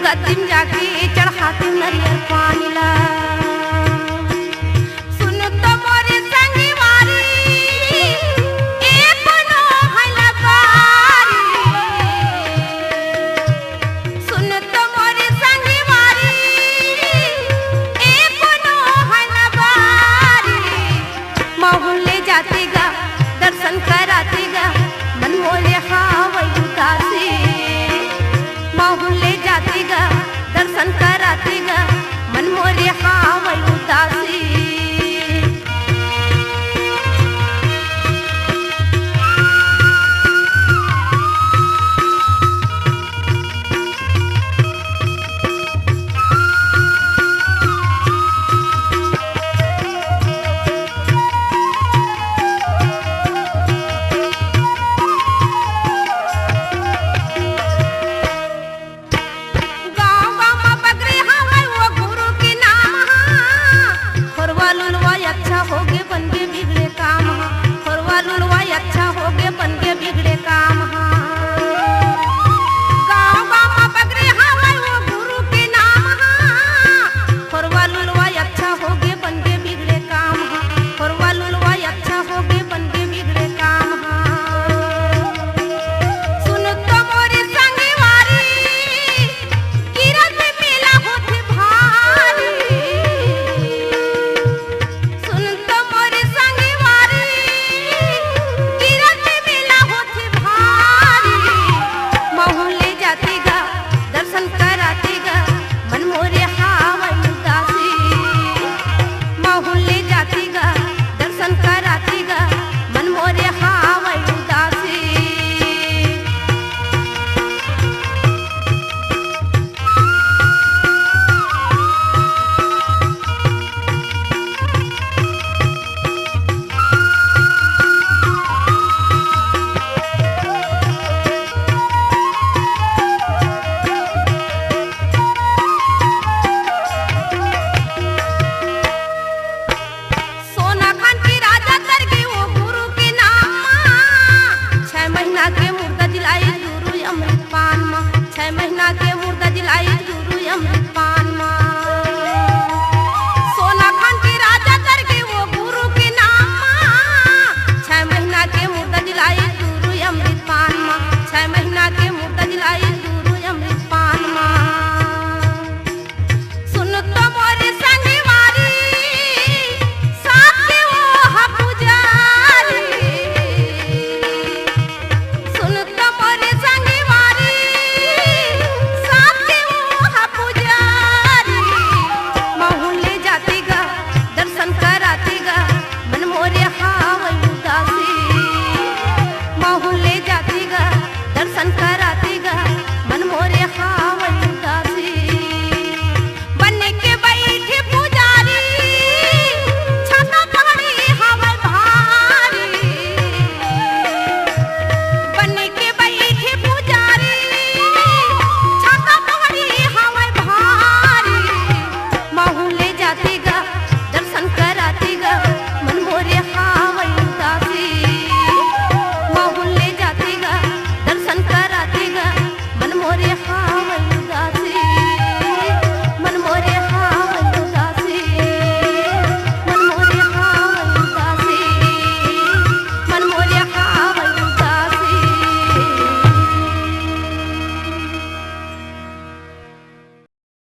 गद्दी में जाके चढ़ाते नरियर पानी ला सुन तो मोरे संगी वारी एक नो हला बारी सुन तो मोरे संगी वारी एक नो हला बारी माहौल ले जाते गा दर्शन कराते गा मन मोरे हावई उदासी माहौल ले जाते गा दर्शन कराते गा मन मोरे हावई उदासी अच्छा होगे बनगे बिगड़े काम खोरवा लुलवाई अच्छा होगे बनगे बिगड़े काम गाँव गाँव में बगरे हवाई वो गुरु के नाम खोरवा लुलवाई अच्छा होगे बनगे बिगड़े काम खोरवा लुलवाई अच्छा होगे बनगे बिगड़े काम सुन तो मोरी संगी वारी किरत मेला होते भारी दर्शन कराते गा मन मोरे हावई उदासी माहौल ले जाते गा दर्शन कराते गा मन मोरे हावई उदासी के मुर्दा दिलाई दूरू अमृत पान 6 महीना के